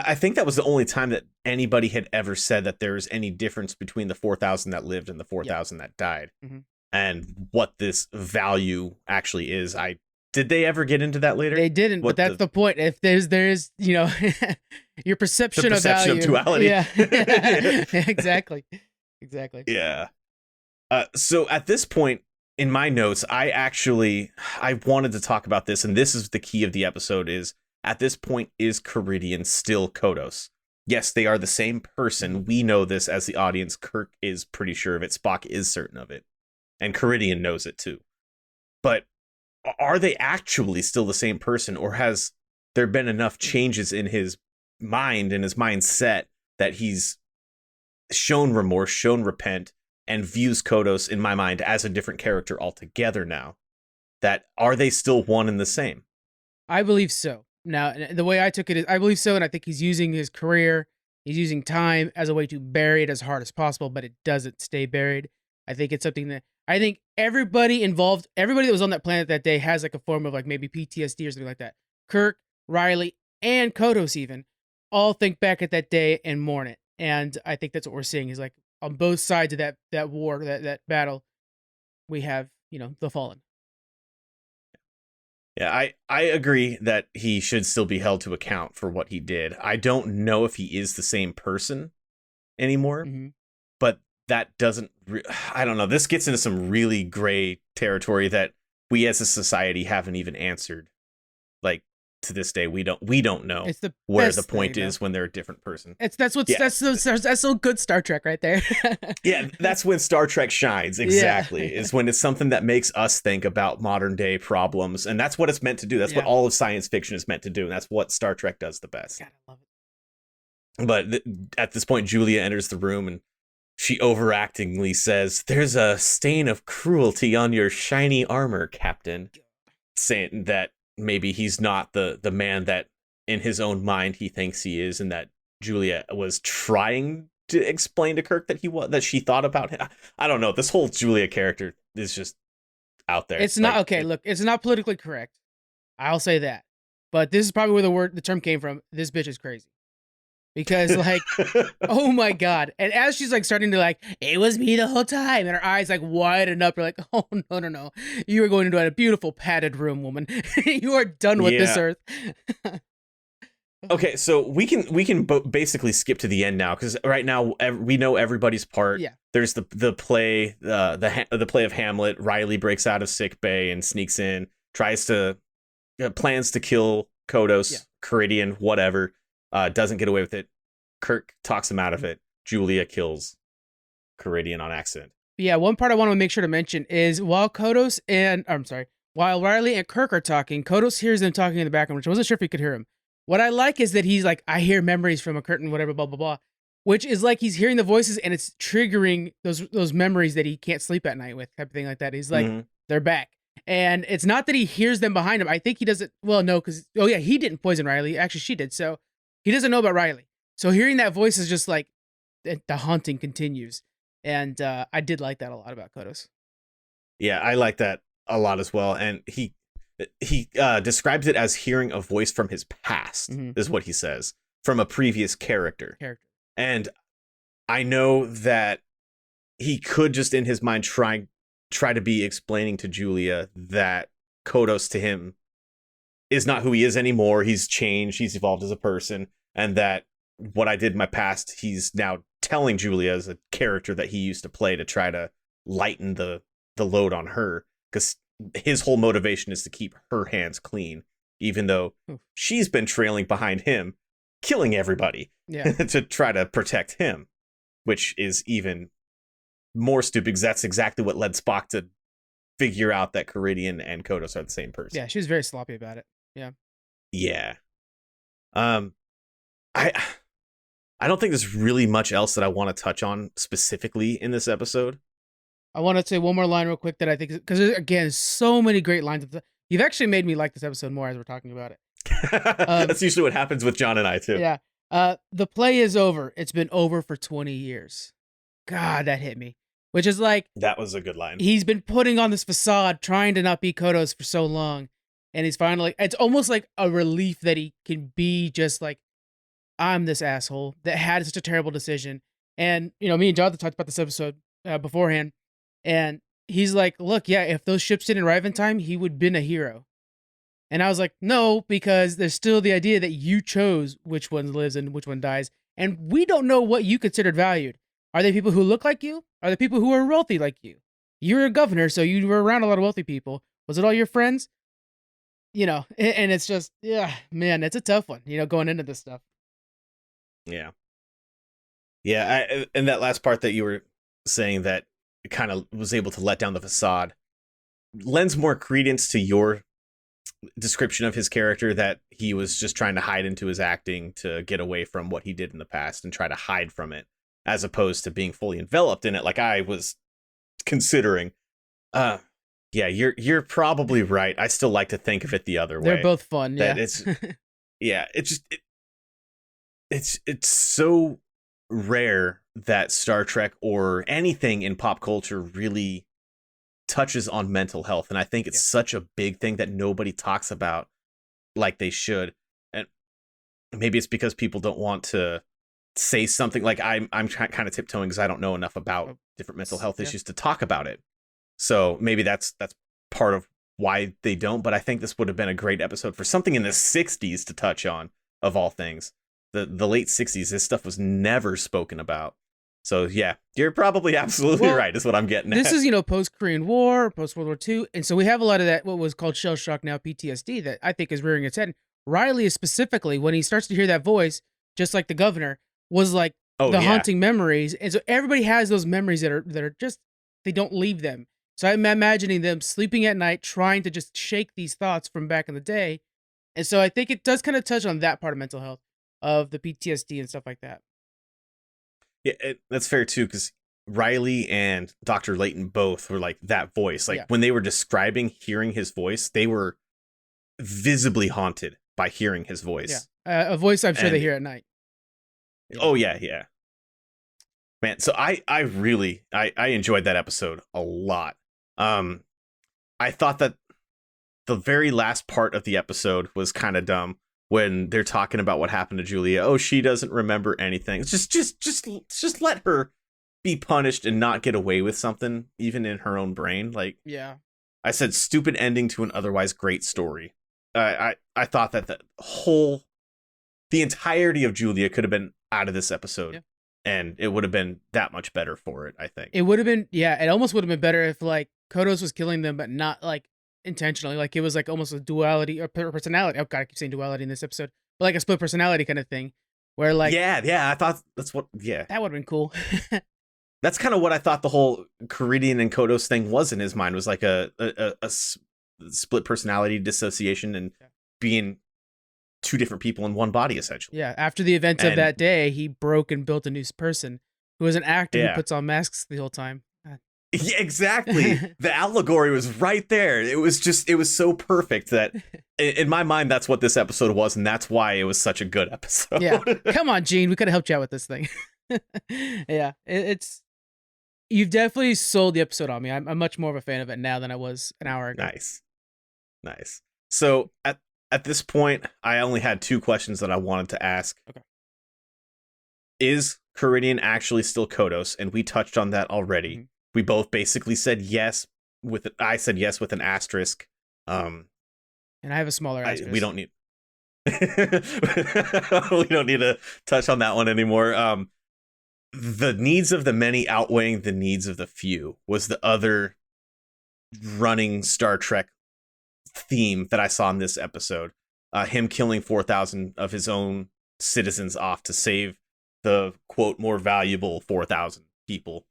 I think that was the only time that anybody had ever said that there was any difference between the 4,000 that lived and the 4,000 that died. Mm-hmm. And what this value actually is. Did they ever get into that later? They didn't, but that's the point. If there's your perception of value. Of duality. Yeah. Exactly. Yeah. So at this point in my notes, I wanted to talk about this, and this is the key of the episode, is at this point, is Caridian still Kodos? Yes, they are the same person. We know this as the audience. Kirk is pretty sure of it. Spock is certain of it. And Caridian knows it too. But are they actually still the same person, or has there been enough changes in his mind and his mindset that he's shown remorse, shown repent, and views Kodos, in my mind, as a different character altogether now? That are they still one and the same? I believe so. Now, the way I took it is, I believe so, and I think he's using his career, he's using time as a way to bury it as hard as possible, but it doesn't stay buried. I think it's something that, I think everybody involved, everybody that was on that planet that day has like a form of like maybe PTSD or something like that. Kirk, Riley, and Kodos even all think back at that day and mourn it. And I think that's what we're seeing, is like on both sides of that war, that battle, we have, the fallen. Yeah, I agree that he should still be held to account for what he did. I don't know if he is the same person anymore, but that doesn't, I don't know. This gets into some really gray territory that we as a society haven't even answered. Like, to this day, we don't know where the point is when they're a different person. That's so good Star Trek right there. Yeah, that's when Star Trek shines. Exactly. Is when it's something that makes us think about modern day problems, and that's what it's meant to do. That's what all of science fiction is meant to do, and that's what Star Trek does the best. God, I love it. But at this point, Julia enters the room and she overactingly says, "There's a stain of cruelty on your shiny armor, Captain," saying that maybe he's not the man that in his own mind he thinks he is, and that Julia was trying to explain to Kirk that she thought about him. I don't know. This whole Julia character is just out there. It's not okay. Look, it's not politically correct. I'll say that. But this is probably where the term came from. This bitch is crazy. Because oh my God. And as she's like starting to like, it was me the whole time, and her eyes like widen up, you're like, oh no. You are going into a beautiful padded room, woman. You are done with this earth. Okay, so we can basically skip to the end now, because right now we know everybody's part. Yeah. There's the play, the play of Hamlet. Riley breaks out of sick bay and sneaks in, plans to kill Kodos, Caridian, whatever. Doesn't get away with it. Kirk talks him out of it. Julia kills Caridian on accident. Yeah, one part I want to make sure to mention is while Riley and Kirk are talking, Kodos hears them talking in the background, which I wasn't sure if he could hear him. What I like is that he's like, I hear memories from a curtain, whatever, blah, blah, blah, which is like he's hearing the voices and it's triggering those memories that he can't sleep at night with, type of thing like that. He's like, they're back. And it's not that he hears them behind him. I think he doesn't, well, no, because, he didn't poison Riley. Actually, she did. So he doesn't know about Riley. So hearing that voice is just like, the haunting continues. And I did like that a lot about Kodos. Yeah, I like that a lot as well. And he describes it as hearing a voice from his past, is what he says, from a previous character. And I know that he could just in his mind try to be explaining to Julia that Kodos to him is not who he is anymore. He's changed. He's evolved as a person. And that what I did in my past, he's now telling Julia as a character that he used to play to try to lighten the load on her, because his whole motivation is to keep her hands clean, even though she's been trailing behind him, killing everybody to try to protect him, which is even more stupid, because that's exactly what led Spock to figure out that Caridian and Kodos are the same person. Yeah, she was very sloppy about it. Yeah. Yeah. I don't think there's really much else that I want to touch on specifically in this episode. I want to say one more line real quick that I think, because again, so many great lines. You've actually made me like this episode more as we're talking about it. That's usually what happens with John and I too. Yeah. The play is over. It's been over for 20 years. God, that hit me. Which is like, that was a good line. He's been putting on this facade, trying to not be Kodos for so long. And he's finally, it's almost like a relief that he can be just like, I'm this asshole that had such a terrible decision. And, me and Jonathan talked about this episode beforehand. And he's like, look, yeah, if those ships didn't arrive in time, he would have been a hero. And I was like, no, because there's still the idea that you chose which one lives and which one dies. And we don't know what you considered valued. Are they people who look like you? Are they people who are wealthy like you? You're a governor, so you were around a lot of wealthy people. Was it all your friends? And it's just, yeah, man, it's a tough one, going into this stuff. Yeah. Yeah, and that last part that you were saying that it kind of was able to let down the facade lends more credence to your description of his character, that he was just trying to hide into his acting to get away from what he did in the past and try to hide from it, as opposed to being fully enveloped in it like I was considering. Yeah, you're probably right. I still like to think of it the other way. They're both fun, yeah. That it's yeah, it's so rare that Star Trek or anything in pop culture really touches on mental health, and I think it's such a big thing that nobody talks about like they should. And maybe it's because people don't want to say something. Like I'm kind of tiptoeing because I don't know enough about different mental health issues to talk about it. So maybe that's part of why they don't. But I think this would have been a great episode for something in the 60s to touch on, of all things. The late 60s, this stuff was never spoken about. So yeah, you're probably absolutely right, is what I'm getting at. This is, post-Korean War, post-World War II, and so we have a lot of that, what was called shell shock, now PTSD, that I think is rearing its head. Riley is specifically, when he starts to hear that voice, just like the governor, was like haunting memories. And so everybody has those memories that are just, they don't leave them. So I'm imagining them sleeping at night, trying to just shake these thoughts from back in the day. And so I think it does kind of touch on that part of mental health, of the PTSD and stuff like that. Yeah, that's fair too, because Riley and Dr. Layton both were like that voice. Like when they were describing hearing his voice, they were visibly haunted by hearing his voice. Yeah, a voice I'm sure they hear at night. Oh yeah. Man, so I really enjoyed that episode a lot. I thought that the very last part of the episode was kind of dumb, when they're talking about what happened to Julia. Oh, she doesn't remember anything. Just let her be punished and not get away with something, even in her own brain. Like, yeah, I said, stupid ending to an otherwise great story. I thought that the entirety of Julia could have been out of this episode, and it would have been that much better for it. I think it would have been. Yeah, it almost would have been better if like Kodos was killing them, but not like intentionally. Like it was like almost a duality or personality. Oh god, I keep saying duality in this episode, but like a split personality kind of thing, where like I thought that's what that would have been cool. That's kind of what I thought the whole Caridian and Kodos thing was in his mind, was like a split personality dissociation and being two different people in one body, essentially. Yeah, after the events of that day, he broke and built a new person who was an actor who puts on masks the whole time. Yeah, exactly. The allegory was right there. It was so perfect that in my mind, that's what this episode was. And that's why it was such a good episode. Yeah. Come on, Gene. We could have helped you out with this thing. Yeah. You've definitely sold the episode on me. I'm much more of a fan of it now than I was an hour ago. Nice. So at this point, I only had two questions that I wanted to ask. Okay. Is Caridian actually still Kodos? And we touched on that already. Mm-hmm. We both basically said yes I said yes with an asterisk. And I have a smaller asterisk. We don't need we don't need to touch on that one anymore. The needs of the many outweighing the needs of the few was the other running Star Trek theme that I saw in this episode. Him killing 4,000 of his own citizens off to save the quote more valuable 4,000 people.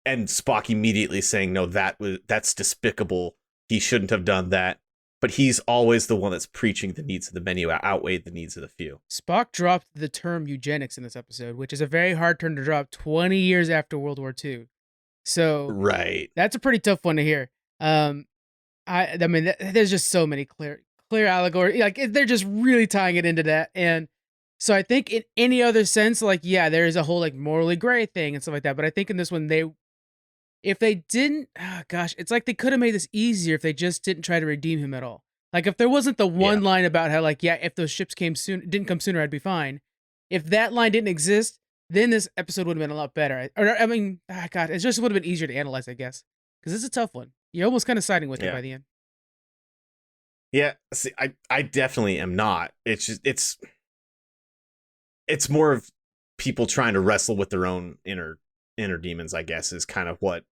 and Spock immediately saying, no, that's despicable. He shouldn't have done that. But he's always the one that's preaching the needs of the many outweigh the needs of the few. Spock dropped the term eugenics in this episode, which is a very hard term to drop 20 years after World War II. So right, that's a pretty tough one to hear. I mean, there's just so many clear allegory. Like they're just really tying it into that. And so I think in any other sense, like, yeah, there is a whole like morally gray thing and stuff like that. But I think in this one, if they didn't, it's like they could have made this easier if they just didn't try to redeem him at all. Like if there wasn't the one line about how like, yeah, if those ships didn't come sooner, I'd be fine. If that line didn't exist, then this episode would have been a lot better. I mean, it just would have been easier to analyze, I guess, because it's a tough one. You're almost kind of siding with it by the end. Yeah, see, I definitely am not. It's just it's more of people trying to wrestle with their own inner demons, I guess, is kind of what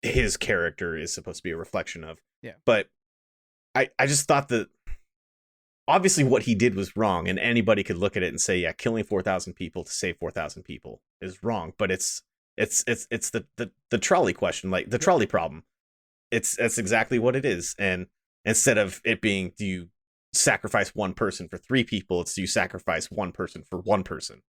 his character is supposed to be a reflection of. Yeah. But I just thought that obviously what he did was wrong, and anybody could look at it and say, yeah, killing 4,000 people to save 4,000 people is wrong. But it's the trolley question, like the trolley problem. That's exactly what it is. And instead of it being, do you sacrifice one person for 3 people, it's do you sacrifice one person for 1 person?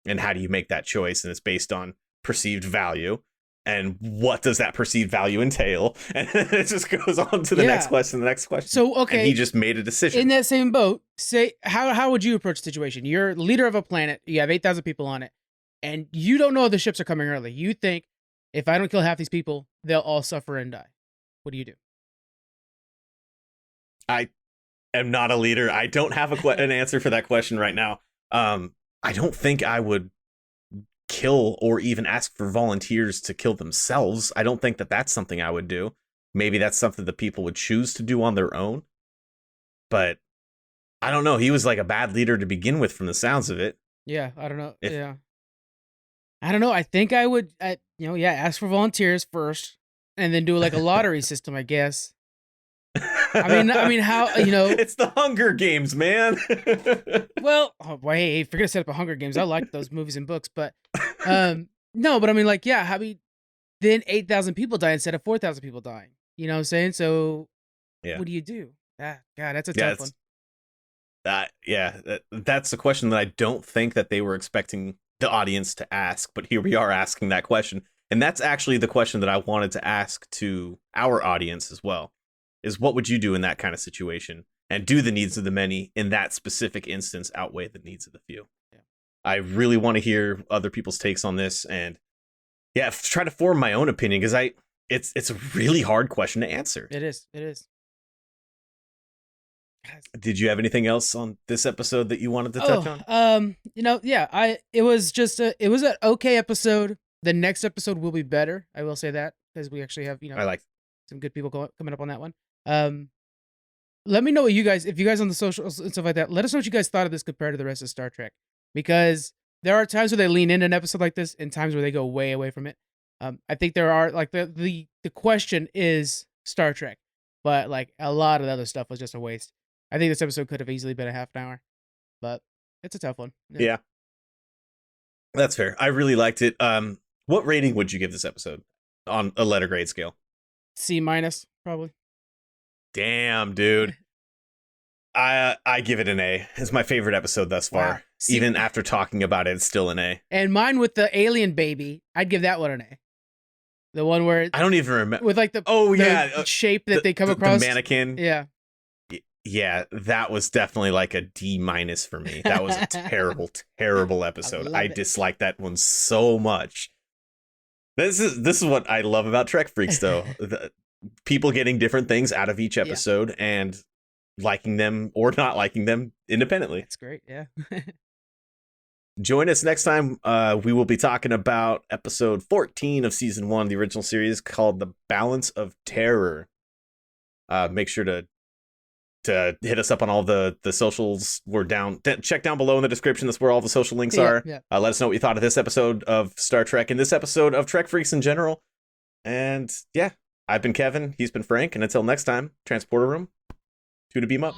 And how do you make that choice? And it's based on perceived value. And what does that perceived value entail? And it just goes on to the next question, the next question. So, okay. And he just made a decision. In that same boat, say, how would you approach the situation? You're leader of a planet. You have 8,000 people on it. And you don't know the ships are coming early. You think, if I don't kill half these people, they'll all suffer and die. What do you do? I am not a leader. I don't have an answer for that question right now. I don't think I would kill or even ask for volunteers to kill themselves. I don't think that that's something I would do. Maybe that's something that people would choose to do on their own. But I don't know. He was like a bad leader to begin with from the sounds of it. Yeah, I don't know. I don't know. I think I would, ask for volunteers first and then do like a lottery system, I guess. I mean, how, It's the Hunger Games, man. Well, hey, if you're going to set up a Hunger Games, I like those movies and books, but, no, but I mean, like, yeah, then 8,000 people die instead of 4,000 people dying. You know what I'm saying? So, what do you do? God, that's a tough one. That's the question that I don't think that they were expecting the audience to ask, but here we are asking that question. And that's actually the question that I wanted to ask to our audience as well. Is what would you do in that kind of situation? And do the needs of the many in that specific instance outweigh the needs of the few? Yeah. I really want to hear other people's takes on this, and try to form my own opinion, because it's a really hard question to answer. It is. Did you have anything else on this episode that you wanted to touch on? It was an okay episode. The next episode will be better. I will say that, because we actually have, I like some good people coming up on that one. Let me know what if you guys on the socials and stuff like that, let us know what you guys thought of this compared to the rest of Star Trek, because there are times where they lean into an episode like this and times where they go way away from it. I think there are, like, the question is Star Trek, but like a lot of the other stuff was just a waste. I think this episode could have easily been a half an hour, but it's a tough one. Yeah. That's fair. I really liked it. What rating would you give this episode on a letter grade scale? C-, probably. Damn, dude. I give it an A. It's my favorite episode thus far. Wow. Even after talking about it, it's still an A. And mine with the alien baby, I'd give that one an A. The one where I don't even remember with like the shape that they come across. The mannequin. Yeah. Yeah, that was definitely like a D- for me. That was a terrible, terrible episode. I disliked that one so much. This is what I love about Trek Freaks, though. People getting different things out of each episode and liking them or not liking them independently. That's great, yeah. Join us next time. We will be talking about episode 14 of season 1 of the original series, called The Balance of Terror. Make sure to hit us up on all the socials. We're down. Check down below in the description. That's where all the social links are. Yeah. Let us know what you thought of this episode of Star Trek and this episode of Trek Freaks in general. And I've been Kevin. He's been Frank. And until next time, Transporter Room, tune to beam up.